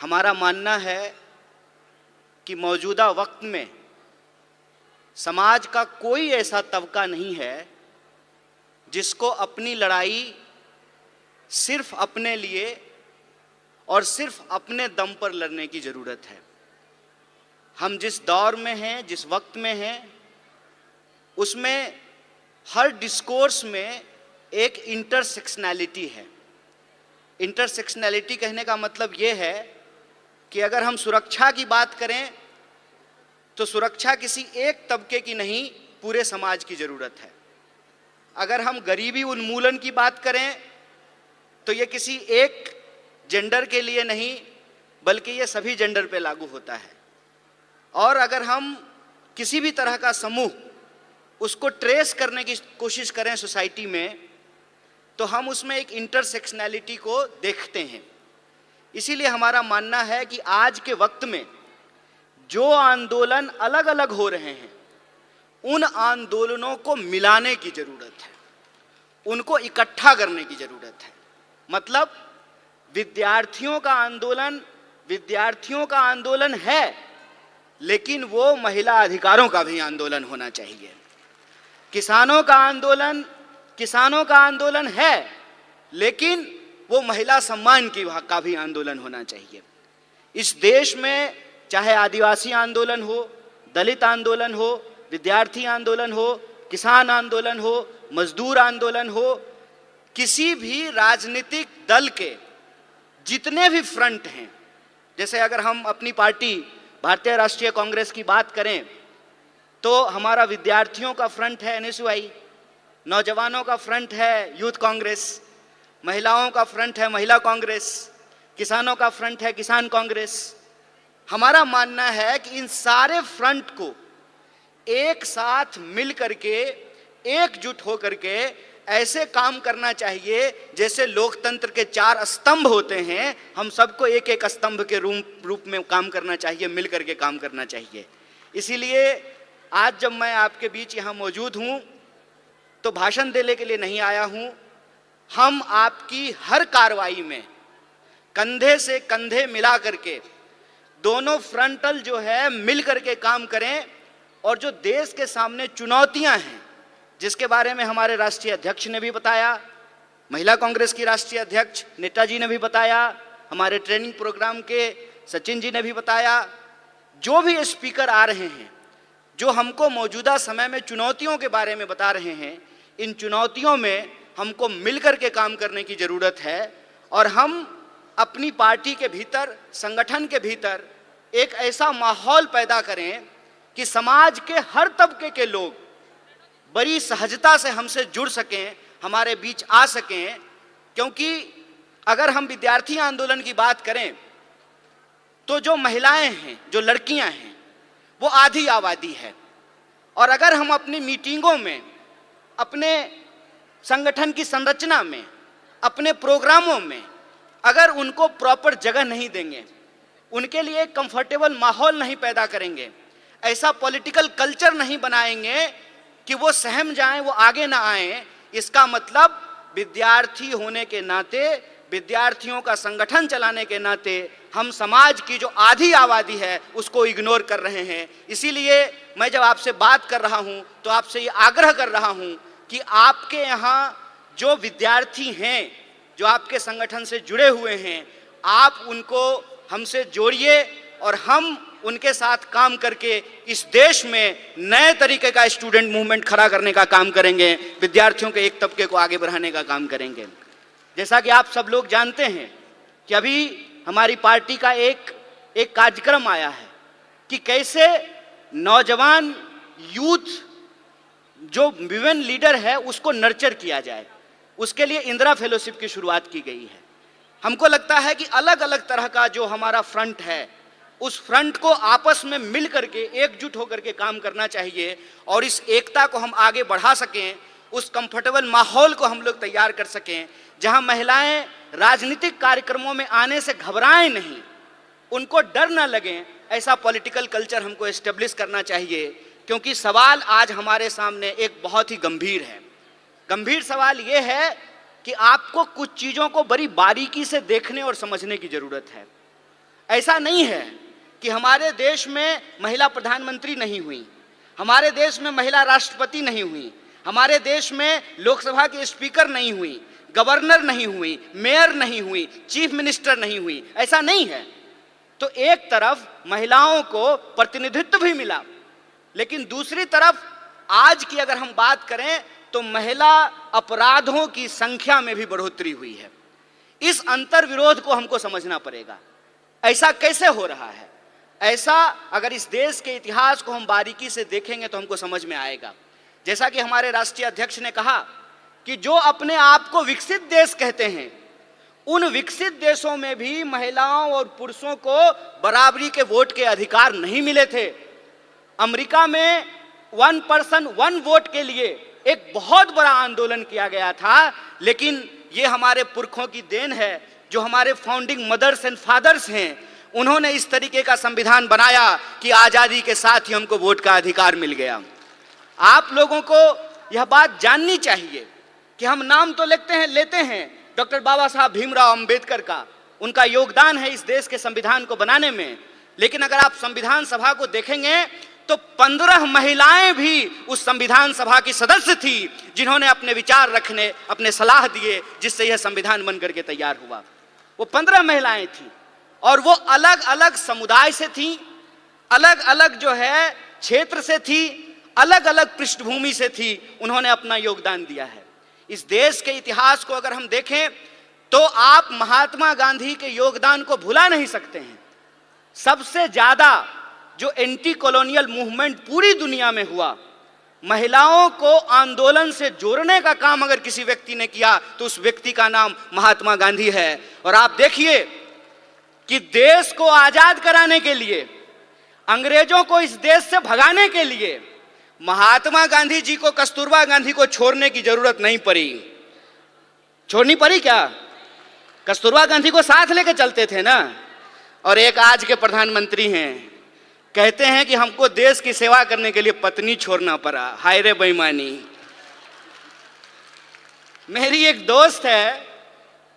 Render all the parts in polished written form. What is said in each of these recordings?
हमारा मानना है कि मौजूदा वक्त में समाज का कोई ऐसा तबका नहीं है जिसको अपनी लड़ाई सिर्फ अपने लिए और सिर्फ अपने दम पर लड़ने की ज़रूरत है। हम जिस दौर में हैं, जिस वक्त में हैं, उसमें हर डिस्कोर्स में एक इंटरसेक्शनैलिटी है। इंटरसेक्शनैलिटी कहने का मतलब ये है कि अगर हम सुरक्षा की बात करें तो सुरक्षा किसी एक तबके की नहीं, पूरे समाज की ज़रूरत है। अगर हम गरीबी उन्मूलन की बात करें तो ये किसी एक जेंडर के लिए नहीं, बल्कि ये सभी जेंडर पे लागू होता है। और अगर हम किसी भी तरह का समूह उसको ट्रेस करने की कोशिश करें सोसाइटी में, तो हम उसमें एक इंटरसेक्शनैलिटी को देखते हैं। इसीलिए हमारा मानना है कि आज के वक्त में जो आंदोलन अलग अलग हो रहे हैं, उन आंदोलनों को मिलाने की ज़रूरत है, उनको इकट्ठा करने की ज़रूरत है। मतलब विद्यार्थियों का आंदोलन है, लेकिन वो महिला अधिकारों का भी आंदोलन होना चाहिए। किसानों का आंदोलन है, लेकिन वो महिला सम्मान का भी आंदोलन होना चाहिए। इस देश में चाहे आदिवासी आंदोलन हो, दलित आंदोलन हो, विद्यार्थी आंदोलन हो, किसान आंदोलन हो, मजदूर आंदोलन हो, किसी भी राजनीतिक दल के जितने भी फ्रंट हैं, जैसे अगर हम अपनी पार्टी भारतीय राष्ट्रीय कांग्रेस की बात करें तो हमारा विद्यार्थियों का फ्रंट है NSUI, नौजवानों का फ्रंट है यूथ कांग्रेस, महिलाओं का फ्रंट है महिला कांग्रेस, किसानों का फ्रंट है किसान कांग्रेस। हमारा मानना है कि इन सारे फ्रंट को एक साथ मिल करके, एकजुट हो करके ऐसे काम करना चाहिए जैसे लोकतंत्र के 4 स्तंभ होते हैं। हम सबको एक एक स्तंभ के रूप में काम करना चाहिए, मिल करके काम करना चाहिए। इसीलिए आज जब मैं आपके बीच यहाँ मौजूद हूँ तो भाषण देने के लिए नहीं आया हूँ। हम आपकी हर कार्रवाई में कंधे से कंधे मिला करके दोनों फ्रंटल जो है मिल करके काम करें, और जो देश के सामने चुनौतियां हैं, जिसके बारे में हमारे राष्ट्रीय अध्यक्ष ने भी बताया, महिला कांग्रेस की राष्ट्रीय अध्यक्ष नेता जी ने भी बताया, हमारे ट्रेनिंग प्रोग्राम के सचिन जी ने भी बताया, जो भी स्पीकर आ रहे हैं जो हमको मौजूदा समय में चुनौतियों के बारे में बता रहे हैं, इन चुनौतियों में हमको मिलकर के काम करने की ज़रूरत है। और हम अपनी पार्टी के भीतर, संगठन के भीतर एक ऐसा माहौल पैदा करें कि समाज के हर तबके के लोग बड़ी सहजता से हमसे जुड़ सकें, हमारे बीच आ सकें। क्योंकि अगर हम विद्यार्थी आंदोलन की बात करें तो जो महिलाएं हैं, जो लड़कियां हैं, वो आधी आबादी है। और अगर हम अपनी मीटिंगों में, अपने संगठन की संरचना में, अपने प्रोग्रामों में अगर उनको प्रॉपर जगह नहीं देंगे, उनके लिए एक कंफर्टेबल माहौल नहीं पैदा करेंगे, ऐसा पॉलिटिकल कल्चर नहीं बनाएंगे कि वो सहम जाएं, वो आगे ना आएं, इसका मतलब विद्यार्थी होने के नाते, विद्यार्थियों का संगठन चलाने के नाते हम समाज की जो आधी आबादी है उसको इग्नोर कर रहे हैं। इसीलिए मैं जब आपसे बात कर रहा हूं तो आपसे ये आग्रह कर रहा हूं कि आपके यहाँ जो विद्यार्थी हैं, जो आपके संगठन से जुड़े हुए हैं, आप उनको हमसे जोड़िए और हम उनके साथ काम करके इस देश में नए तरीके का स्टूडेंट मूवमेंट खड़ा करने का काम करेंगे, विद्यार्थियों के एक तबके को आगे बढ़ाने का काम करेंगे। जैसा कि आप सब लोग जानते हैं कि अभी हमारी पार्टी का एक कार्यक्रम आया है कि कैसे नौजवान यूथ जो विमेन लीडर है उसको नर्चर किया जाए। उसके लिए इंदिरा फेलोशिप की शुरुआत की गई है। हमको लगता है कि अलग अलग तरह का जो हमारा फ्रंट है, उस फ्रंट को आपस में मिल करके, एकजुट होकर के काम करना चाहिए और इस एकता को हम आगे बढ़ा सकें, उस कंफर्टेबल माहौल को हम लोग तैयार कर सकें जहां महिलाएं राजनीतिक कार्यक्रमों में आने से घबराएं नहीं, उनको डर ना लगे, ऐसा पॉलिटिकल कल्चर हमको एस्टेब्लिश करना चाहिए। क्योंकि सवाल आज हमारे सामने एक बहुत ही गंभीर है। गंभीर सवाल ये है कि आपको कुछ चीज़ों को बड़ी बारीकी से देखने और समझने की ज़रूरत है। ऐसा नहीं है कि हमारे देश में महिला प्रधानमंत्री नहीं हुई, हमारे देश में महिला राष्ट्रपति नहीं हुई, हमारे देश में लोकसभा की स्पीकर नहीं हुई, गवर्नर नहीं हुई, मेयर नहीं हुई, चीफ मिनिस्टर नहीं हुई, ऐसा नहीं है। तो एक तरफ महिलाओं को प्रतिनिधित्व भी मिला, लेकिन दूसरी तरफ आज की अगर हम बात करें तो महिला अपराधों की संख्या में भी बढ़ोतरी हुई है। इस अंतर विरोध को हमको समझना पड़ेगा, ऐसा कैसे हो रहा है। ऐसा अगर इस देश के इतिहास को हम बारीकी से देखेंगे तो हमको समझ में आएगा। जैसा कि हमारे राष्ट्रीय अध्यक्ष ने कहा कि जो अपने आप को विकसित देश कहते हैं, उन विकसित देशों में भी महिलाओं और पुरुषों को बराबरी के वोट के अधिकार नहीं मिले थे। अमेरिका में 1 पर्सन 1 वोट के लिए एक बहुत बड़ा आंदोलन किया गया था, लेकिन ये हमारे पुरखों की देन है, जो हमारे फाउंडिंग मदर्स एंड फादर्स हैं, उन्होंने इस तरीके का संविधान बनाया कि आजादी के साथ ही हमको वोट का अधिकार मिल गया। आप लोगों को यह बात जाननी चाहिए कि हम नाम तो लेते हैं डॉक्टर बाबा साहब भीमराव अंबेडकर का, उनका योगदान है इस देश के संविधान को बनाने में, लेकिन अगर आप संविधान सभा को देखेंगे तो 15 महिलाएं भी उस संविधान सभा की सदस्य थी, जिन्होंने अपने विचार रखने, अपने सलाह दिए, जिससे यह संविधान बन करके तैयार हुआ। वो 15 महिलाएं थी और वो अलग अलग समुदाय से थी, अलग अलग जो है क्षेत्र से थी, अलग अलग पृष्ठभूमि से थी, उन्होंने अपना योगदान दिया है। इस देश के इतिहास को अगर हम देखें तो आप महात्मा गांधी के योगदान को भुला नहीं सकते हैं। सबसे ज्यादा जो एंटी कॉलोनियल मूवमेंट पूरी दुनिया में हुआ, महिलाओं को आंदोलन से जोड़ने का काम अगर किसी व्यक्ति ने किया तो उस व्यक्ति का नाम महात्मा गांधी है। और आप देखिए कि देश को आजाद कराने के लिए, अंग्रेजों को इस देश से भगाने के लिए महात्मा गांधी जी को कस्तूरबा गांधी को छोड़ने की जरूरत नहीं पड़ी। छोड़नी पड़ी क्या? कस्तूरबा गांधी को साथ लेकर चलते थे ना। और एक आज के प्रधानमंत्री हैं, कहते हैं कि हमको देश की सेवा करने के लिए पत्नी छोड़ना पड़ा। हाय रे बेईमानी। मेरी एक दोस्त है,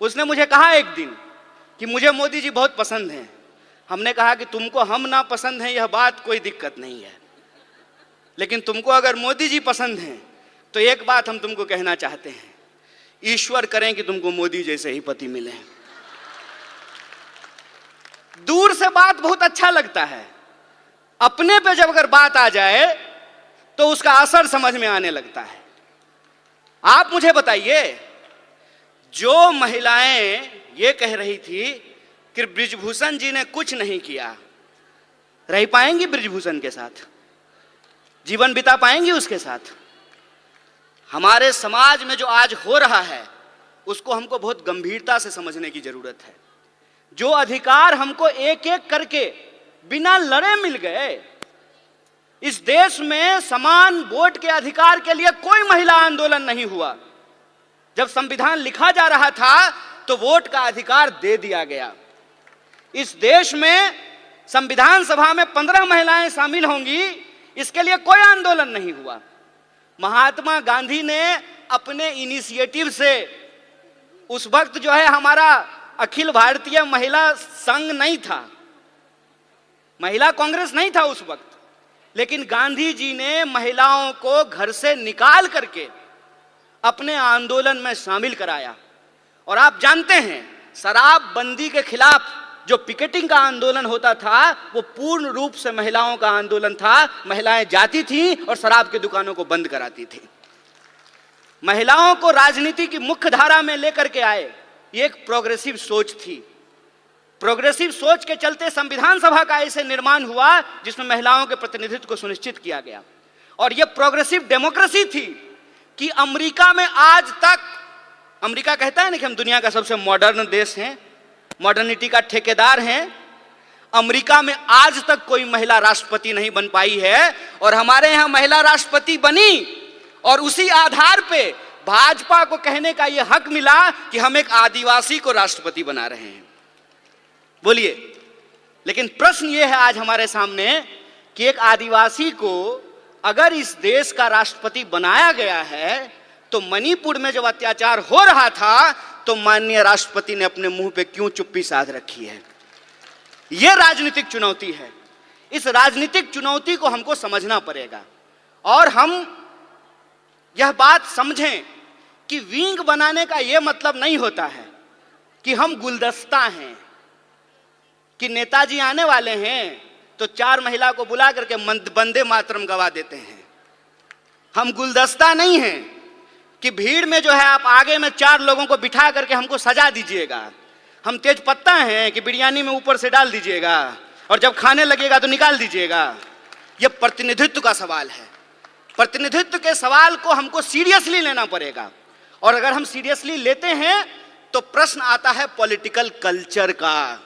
उसने मुझे कहा एक दिन कि मुझे मोदी जी बहुत पसंद हैं। हमने कहा कि तुमको हम ना पसंद हैं यह बात कोई दिक्कत नहीं है, लेकिन तुमको अगर मोदी जी पसंद हैं तो एक बात हम तुमको कहना चाहते हैं, ईश्वर करें कि तुमको मोदी जैसे ही पति मिले। दूर से बात बहुत अच्छा लगता है, अपने पे जब अगर बात आ जाए तो उसका असर समझ में आने लगता है। आप मुझे बताइए, जो महिलाएं ये कह रही थी कि बृजभूषण जी ने कुछ नहीं किया, रह पाएंगी बृजभूषण के साथ? जीवन बिता पाएंगी उसके साथ? हमारे समाज में जो आज हो रहा है उसको हमको बहुत गंभीरता से समझने की जरूरत है। जो अधिकार हमको एक एक करके बिना लड़े मिल गए, इस देश में समान वोट के अधिकार के लिए कोई महिला आंदोलन नहीं हुआ। जब संविधान लिखा जा रहा था तो वोट का अधिकार दे दिया गया। इस देश में संविधान सभा में 15 महिलाएं शामिल होंगी, इसके लिए कोई आंदोलन नहीं हुआ। महात्मा गांधी ने अपने इनिशिएटिव से, उस वक्त जो है हमारा अखिल भारतीय महिला संघ नहीं था, महिला कांग्रेस नहीं था उस वक्त, लेकिन गांधी जी ने महिलाओं को घर से निकाल करके अपने आंदोलन में शामिल कराया। और आप जानते हैं, शराबबंदी के खिलाफ जो पिकेटिंग का आंदोलन होता था वो पूर्ण रूप से महिलाओं का आंदोलन था। महिलाएं जाती थीं और शराब की दुकानों को बंद कराती थी। महिलाओं को राजनीति की मुख्य धारा में लेकर के आए, ये एक प्रोग्रेसिव सोच थी। प्रोग्रेसिव सोच के चलते संविधान सभा का ऐसे निर्माण हुआ जिसमें महिलाओं के प्रतिनिधित्व को सुनिश्चित किया गया। और यह प्रोग्रेसिव डेमोक्रेसी थी कि अमेरिका में आज तक, अमेरिका कहता है ना कि हम दुनिया का सबसे मॉडर्न देश हैं, मॉडर्निटी का ठेकेदार हैं, अमेरिका में आज तक कोई महिला राष्ट्रपति नहीं बन पाई है। और हमारे यहाँ महिला राष्ट्रपति बनी और उसी आधार पे भाजपा को कहने का यह हक मिला कि हम एक आदिवासी को राष्ट्रपति बना रहे हैं। बोलिए, लेकिन प्रश्न यह है आज हमारे सामने कि एक आदिवासी को अगर इस देश का राष्ट्रपति बनाया गया है तो मणिपुर में जब अत्याचार हो रहा था तो माननीय राष्ट्रपति ने अपने मुंह पे क्यों चुप्पी साध रखी है? यह राजनीतिक चुनौती है। इस राजनीतिक चुनौती को हमको समझना पड़ेगा और हम यह बात समझें कि विंग बनाने का यह मतलब नहीं होता है कि हम गुलदस्ता हैं, कि नेताजी आने वाले हैं तो 4 महिला को बुला करके वंदे मातरम गवा देते हैं। हम गुलदस्ता नहीं हैं कि भीड़ में जो है आप आगे में 4 लोगों को बिठा करके हमको सजा दीजिएगा। हम तेज पत्ता हैं कि बिरयानी में ऊपर से डाल दीजिएगा और जब खाने लगेगा तो निकाल दीजिएगा। यह प्रतिनिधित्व का सवाल है। प्रतिनिधित्व के सवाल को हमको सीरियसली लेना पड़ेगा और अगर हम सीरियसली लेते हैं तो प्रश्न आता है पॉलिटिकल कल्चर का।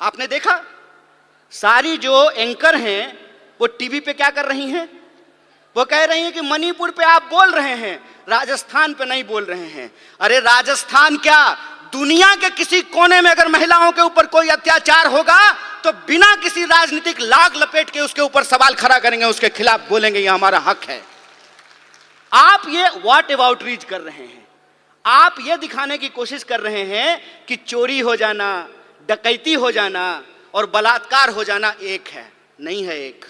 आपने देखा सारी जो एंकर हैं वो टीवी पे क्या कर रही हैं? वो कह रही हैं कि मणिपुर पे आप बोल रहे हैं, राजस्थान पे नहीं बोल रहे हैं। अरे राजस्थान क्या, दुनिया के किसी कोने में अगर महिलाओं के ऊपर कोई अत्याचार होगा तो बिना किसी राजनीतिक लाग लपेट के उसके ऊपर सवाल खड़ा करेंगे, उसके खिलाफ बोलेंगे, यह हमारा हक है। आप ये व्हाट अबाउट रीच कर रहे हैं। आप ये दिखाने की कोशिश कर रहे हैं कि चोरी हो जाना, डकैती हो जाना और बलात्कार हो जाना एक है। नहीं है एक।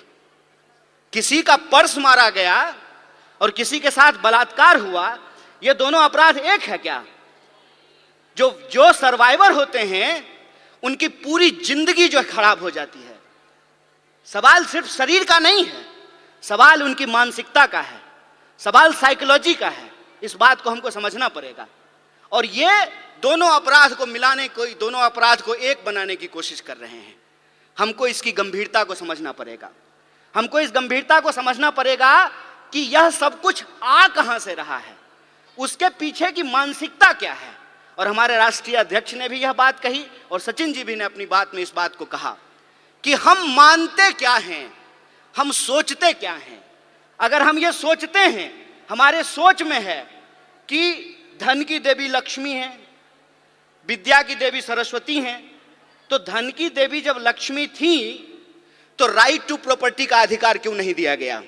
किसी का पर्स मारा गया और किसी के साथ बलात्कार हुआ, ये दोनों अपराध एक है क्या? जो सर्वाइवर होते हैं उनकी पूरी जिंदगी जो खराब हो जाती है। सवाल सिर्फ शरीर का नहीं है, सवाल उनकी मानसिकता का है, सवाल साइकोलॉजी का है। इस बात को हमको समझना पड़ेगा और ये दोनों अपराध को मिलाने को, दोनों अपराध को एक बनाने की कोशिश कर रहे हैं। हमको इसकी गंभीरता को समझना पड़ेगा। हमको इस गंभीरता को समझना पड़ेगा कि यह सब कुछ आ कहां से रहा है, उसके पीछे की मानसिकता क्या है। और हमारे राष्ट्रीय अध्यक्ष ने भी यह बात कही और सचिन जी भी ने अपनी बात में इस बात को कहा कि हम मानते क्या हैं, हम सोचते क्या हैं। अगर हम ये सोचते हैं, हमारे सोच में है कि धन की देवी लक्ष्मी है, विद्या की देवी सरस्वती हैं, तो धन की देवी जब लक्ष्मी थी तो राइट टू प्रॉपर्टी का अधिकार क्यों नहीं दिया गया?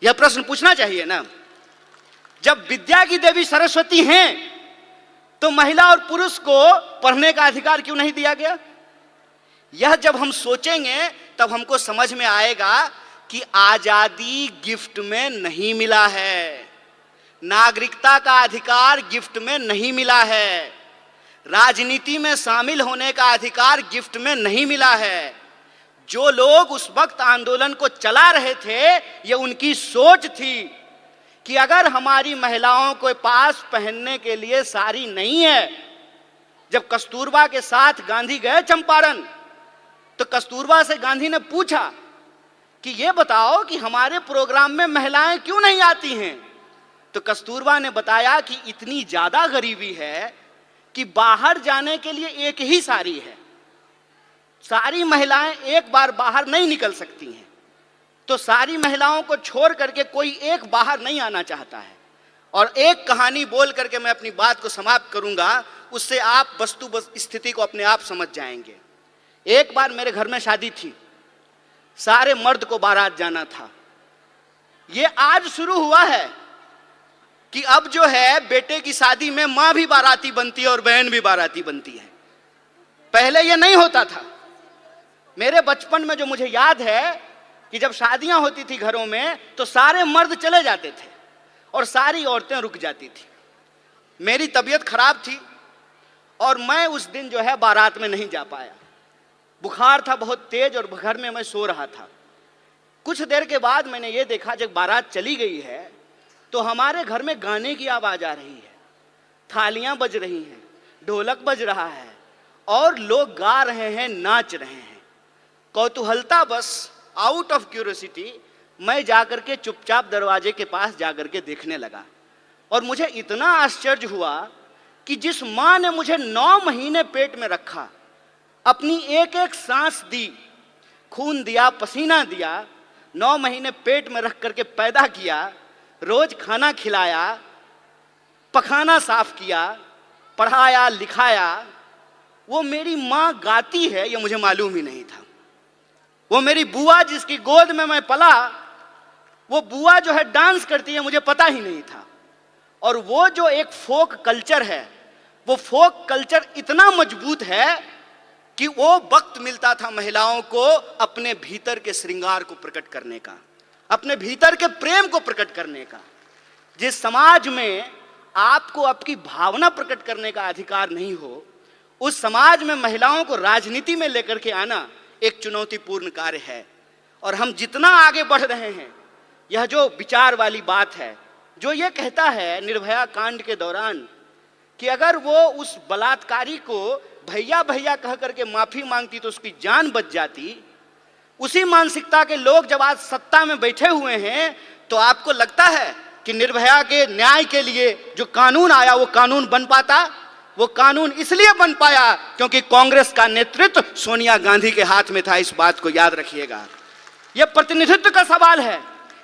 यह प्रश्न पूछना चाहिए ना। जब विद्या की देवी सरस्वती हैं तो महिला और पुरुष को पढ़ने का अधिकार क्यों नहीं दिया गया? यह जब हम सोचेंगे तब हमको समझ में आएगा कि आजादी गिफ्ट में नहीं मिला है, नागरिकता का अधिकार गिफ्ट में नहीं मिला है, राजनीति में शामिल होने का अधिकार गिफ्ट में नहीं मिला है। जो लोग उस वक्त आंदोलन को चला रहे थे, यह उनकी सोच थी कि अगर हमारी महिलाओं के पास पहनने के लिए साड़ी नहीं है। जब कस्तूरबा के साथ गांधी गए चंपारण तो कस्तूरबा से गांधी ने पूछा कि ये बताओ कि हमारे प्रोग्राम में महिलाएं क्यों नहीं आती हैं? तो कस्तूरबा ने बताया कि इतनी ज्यादा गरीबी है कि बाहर जाने के लिए एक ही साड़ी है, सारी महिलाएं एक बार बाहर नहीं निकल सकती हैं, तो सारी महिलाओं को छोड़ करके कोई एक बाहर नहीं आना चाहता है। और एक कहानी बोल करके मैं अपनी बात को समाप्त करूंगा, उससे आप वस्तु स्थिति को अपने आप समझ जाएंगे। एक बार मेरे घर में शादी थी, सारे मर्द को बारात जाना था। ये आज शुरू हुआ है कि अब जो है बेटे की शादी में मां भी बाराती बनती है और बहन भी बाराती बनती है। पहले ये नहीं होता था। मेरे बचपन में जो मुझे याद है कि जब शादियां होती थी घरों में तो सारे मर्द चले जाते थे और सारी औरतें रुक जाती थी। मेरी तबीयत खराब थी और मैं उस दिन जो है बारात में नहीं जा पाया। बुखार था बहुत तेज और घर में मैं सो रहा था। कुछ देर के बाद मैंने ये देखा, जब बारात चली गई है तो हमारे घर में गाने की आवाज आ रही है, थालियां बज रही हैं, ढोलक बज रहा है और लोग गा रहे हैं, नाच रहे हैं। कौतूहलता बस, आउट ऑफ क्यूरियोसिटी, मैं जाकर के चुपचाप दरवाजे के पास जाकर के देखने लगा और मुझे इतना आश्चर्य हुआ कि जिस मां ने मुझे 9 महीने पेट में रखा, अपनी एक एक सांस दी, खून दिया, पसीना दिया, 9 महीने पेट में रख करके पैदा किया, रोज खाना खिलाया, पखाना साफ किया, पढ़ाया लिखाया, वो मेरी मां गाती है ये मुझे मालूम ही नहीं था। वो मेरी बुआ जिसकी गोद में मैं पला, वो बुआ जो है डांस करती है, मुझे पता ही नहीं था। और वो जो एक फोक कल्चर है, वो फोक कल्चर इतना मजबूत है कि वो वक्त मिलता था महिलाओं को अपने भीतर के श्रृंगार को प्रकट करने का, अपने भीतर के प्रेम को प्रकट करने का। जिस समाज में आपको आपकी भावना प्रकट करने का अधिकार नहीं हो, उस समाज में महिलाओं को राजनीति में लेकर के आना एक चुनौतीपूर्ण कार्य है। और हम जितना आगे बढ़ रहे हैं, यह जो विचार वाली बात है, जो ये कहता है निर्भया कांड के दौरान कि अगर वो उस बलात्कारी को भैया भैया कह करके माफी मांगती तो उसकी जान बच जाती, उसी मानसिकता के लोग जब आज सत्ता में बैठे हुए हैं, तो आपको लगता है कि निर्भया के न्याय के लिए जो कानून आया वो कानून बन पाता? वो कानून इसलिए बन पाया क्योंकि कांग्रेस का नेतृत्व सोनिया गांधी के हाथ में था। इस बात को याद रखिएगा। यह प्रतिनिधित्व का सवाल है,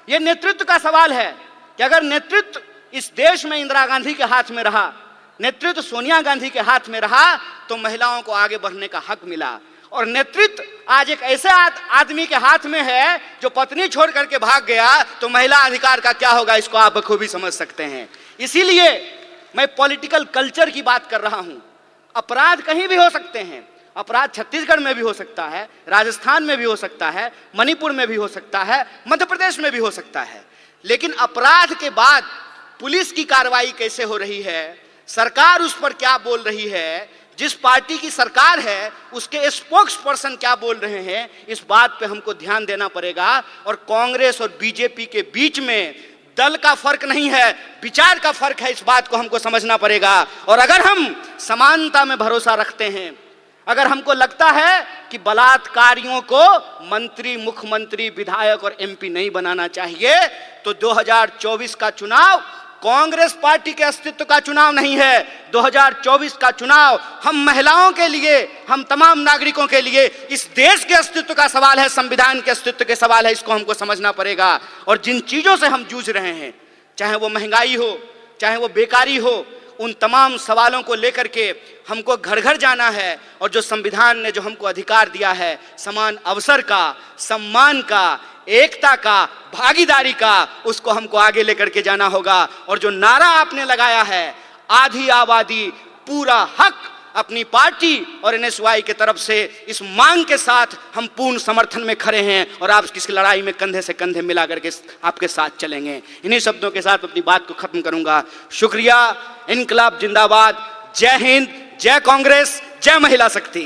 यह नेतृत्व का सवाल है कि अगर नेतृत्व इस देश में इंदिरा गांधी के हाथ में रहा, नेतृत्व सोनिया गांधी के हाथ में रहा, तो महिलाओं को आगे बढ़ने का हक मिला। और नेतृत्व आज एक ऐसे आदमी के हाथ में है जो पत्नी छोड़ करके भाग गया, तो महिला अधिकार का क्या होगा, इसको आप बखूबी समझ सकते हैं। इसीलिए मैं पॉलिटिकल कल्चर की बात कर रहा हूं। अपराध कहीं भी हो सकते हैं, अपराध छत्तीसगढ़ में भी हो सकता है, राजस्थान में भी हो सकता है, मणिपुर में भी हो सकता है, मध्य प्रदेश में भी हो सकता है, लेकिन अपराध के बाद पुलिस की कार्रवाई कैसे हो रही है, सरकार उस पर क्या बोल रही है, जिस पार्टी की सरकार है उसके स्पोक्स पर्सन क्या बोल रहे हैं, इस बात पे हमको ध्यान देना पड़ेगा। और कांग्रेस और बीजेपी के बीच में दल का फर्क नहीं है, विचार का फर्क है, इस बात को हमको समझना पड़ेगा। और अगर हम समानता में भरोसा रखते हैं, अगर हमको लगता है कि बलात्कारियों को मंत्री, मुख्यमंत्री, विधायक और एमपी नहीं बनाना चाहिए, तो 2024 का चुनाव कांग्रेस पार्टी के अस्तित्व का चुनाव नहीं है। 2024 का चुनाव हम महिलाओं के लिए, हम तमाम नागरिकों के लिए, इस देश के अस्तित्व का सवाल है, संविधान के अस्तित्व के सवाल है। इसको हमको समझना पड़ेगा। और जिन चीजों से हम जूझ रहे हैं, चाहे वो महंगाई हो, चाहे वो बेकारी हो, उन तमाम सवालों को लेकर के हमको घर घर जाना है। और जो संविधान ने जो हमको अधिकार दिया है, समान अवसर का, सम्मान का, एकता का, भागीदारी का, उसको हमको आगे लेकर के जाना होगा। और जो नारा आपने लगाया है, आधी आबादी पूरा हक, अपनी पार्टी और एनएसवाई के तरफ से इस मांग के साथ हम पूर्ण समर्थन में खड़े हैं और आप किस लड़ाई में कंधे से कंधे मिला करके आपके साथ चलेंगे। इन्हीं शब्दों के साथ अपनी बात को खत्म करूंगा। शुक्रिया। इनकलाब जिंदाबाद। जय हिंद, जय कांग्रेस, जय महिला शक्ति।